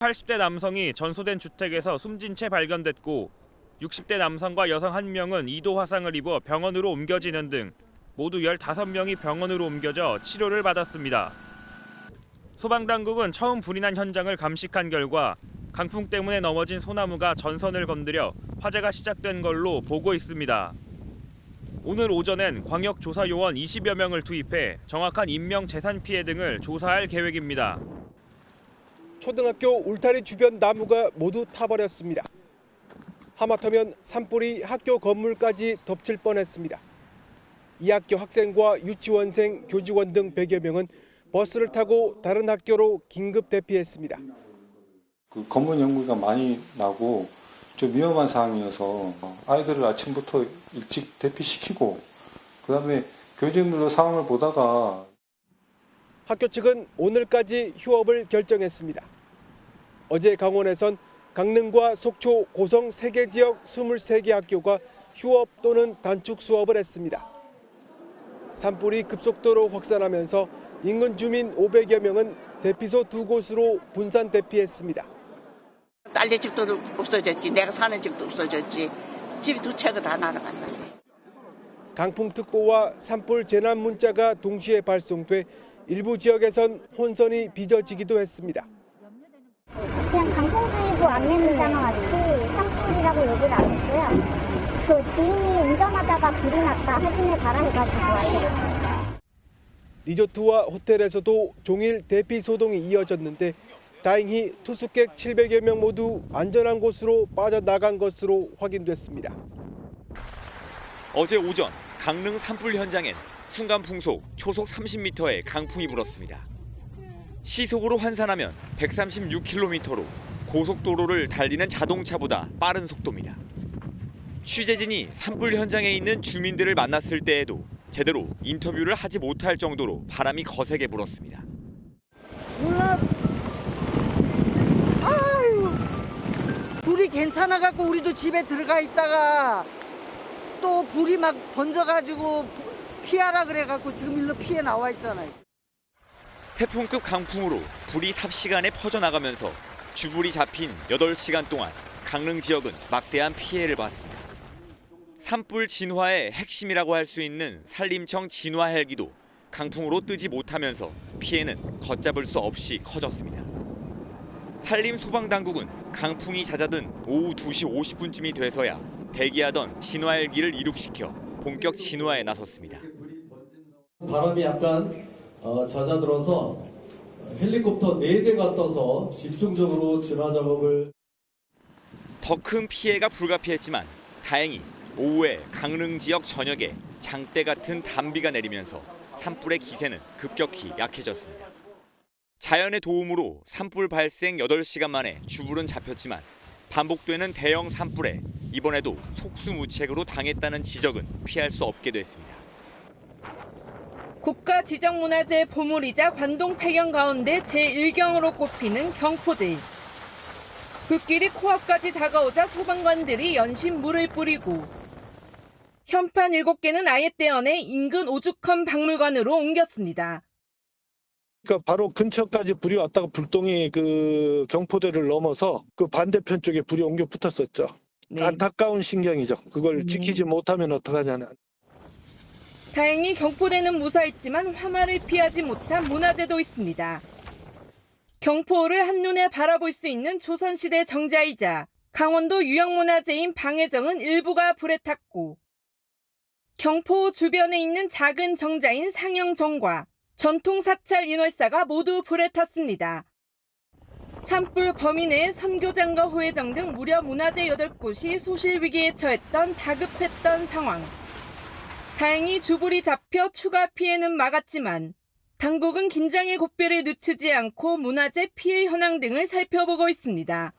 80대 남성이 전소된 주택에서 숨진 채 발견됐고 60대 남성과 여성 1명은 2도 화상을 입어 병원으로 옮겨지는 등 모두 15명이 병원으로 옮겨져 치료를 받았습니다. 소방당국은 처음 불이 난 현장을 감식한 결과 강풍 때문에 넘어진 소나무가 전선을 건드려 화재가 시작된 걸로 보고 있습니다. 오늘 오전엔 광역조사요원 20여 명을 투입해 정확한 인명 재산 피해 등을 조사할 계획입니다. 초등학교 울타리 주변 나무가 모두 타버렸습니다. 하마터면 산불이 학교 건물까지 덮칠 뻔했습니다. 이 학교 학생과 유치원생, 교직원 등 100여 명은 버스를 타고 다른 학교로 긴급 대피했습니다. 검은 연기가 많이 나고 좀 위험한 상황이어서 아이들을 아침부터 일찍 대피시키고 그다음에 교직원들로 상황을 보다가 학교 측은 오늘까지 휴업을 결정했습니다. 어제 강원에선 강릉과 속초, 고성 3개 지역 23개 학교가 휴업 또는 단축 수업을 했습니다. 산불이 급속도로 확산하면서 인근 주민 500여 명은 대피소 2곳으로 분산 대피했습니다. 딸네 집도 없어졌지, 내가 사는 집도 없어졌지, 집이 2채가 다 날아갔나. 강풍특보와 산불 재난 문자가 동시에 발송돼 일부 지역에선 혼선이 빚어지기도 했습니다. 그냥 강풍주의보 안내문자만 왔지 산불이라고 얘기를 안 했고요. 그 지인이 운전하다가 불이 났다 확인해 달아 해가지고 왔어요. 리조트와 호텔에서도 종일 대피 소동이 이어졌는데 다행히 투숙객 700여 명 모두 안전한 곳으로 빠져나간 것으로 확인됐습니다. 어제 오전 강릉 산불 현장엔 순간 풍속 초속 30m의 강풍이 불었습니다. 시속으로 환산하면 136km로 고속도로를 달리는 자동차보다 빠른 속도입니다. 취재진이 산불 현장에 있는 주민들을 만났을 때에도 제대로 인터뷰를 하지 못할 정도로 바람이 거세게 불었습니다. 몰라. 아유, 불이 괜찮아갖고 우리도 집에 들어가 있다가 또 불이 막 번져가지고 피하라 그래갖고 지금 일로 피해 나와 있잖아요. 태풍급 강풍으로 불이 삽시간에 퍼져나가면서 주불이 잡힌 8시간 동안 강릉 지역은 막대한 피해를 봤습니다. 산불 진화의 핵심이라고 할 수 있는 산림청 진화 헬기도 강풍으로 뜨지 못하면서 피해는 걷잡을 수 없이 커졌습니다. 산림소방당국은 강풍이 잦아든 오후 2시 50분쯤이 돼서야 대기하던 진화 헬기를 이륙시켜 본격 진화에 나섰습니다. 바람이 약간 잦아들어서 헬리콥터 4대가 떠서 집중적으로 진화 작업을. 더 큰 피해가 불가피했지만 다행히 오후에 강릉 지역 전역에 장대 같은 단비가 내리면서 산불의 기세는 급격히 약해졌습니다. 자연의 도움으로 산불 발생 8시간 만에 주불은 잡혔지만 반복되는 대형 산불에 이번에도 속수무책으로 당했다는 지적은 피할 수 없게 됐습니다. 국가 지정문화재 보물이자 관동 폐경 가운데 제1경으로 꼽히는 경포대. 불길이 코앞까지 다가오자 소방관들이 연신 물을 뿌리고 현판 7개는 아예 떼어내 인근 오죽헌 박물관으로 옮겼습니다. 그러니까 바로 근처까지 불이 왔다가 불똥이 그 경포대를 넘어서 그 반대편 쪽에 불이 옮겨 붙었었죠. 네. 안타까운 신경이죠. 그걸 지키지 못하면 어떡하냐는. 다행히 경포대는 무사했지만 화마를 피하지 못한 문화재도 있습니다. 경포를 한눈에 바라볼 수 있는 조선시대 정자이자 강원도 유형문화재인 방해정은 일부가 불에 탔고 경포 주변에 있는 작은 정자인 상영정과 전통사찰 인월사가 모두 불에 탔습니다. 산불 범위 내에 선교장과 호회정 등 무려 문화재 8곳이 소실 위기에 처했던 다급했던 상황. 다행히 주불이 잡혀 추가 피해는 막았지만 당국은 긴장의 고삐를 늦추지 않고 문화재 피해 현황 등을 살펴보고 있습니다.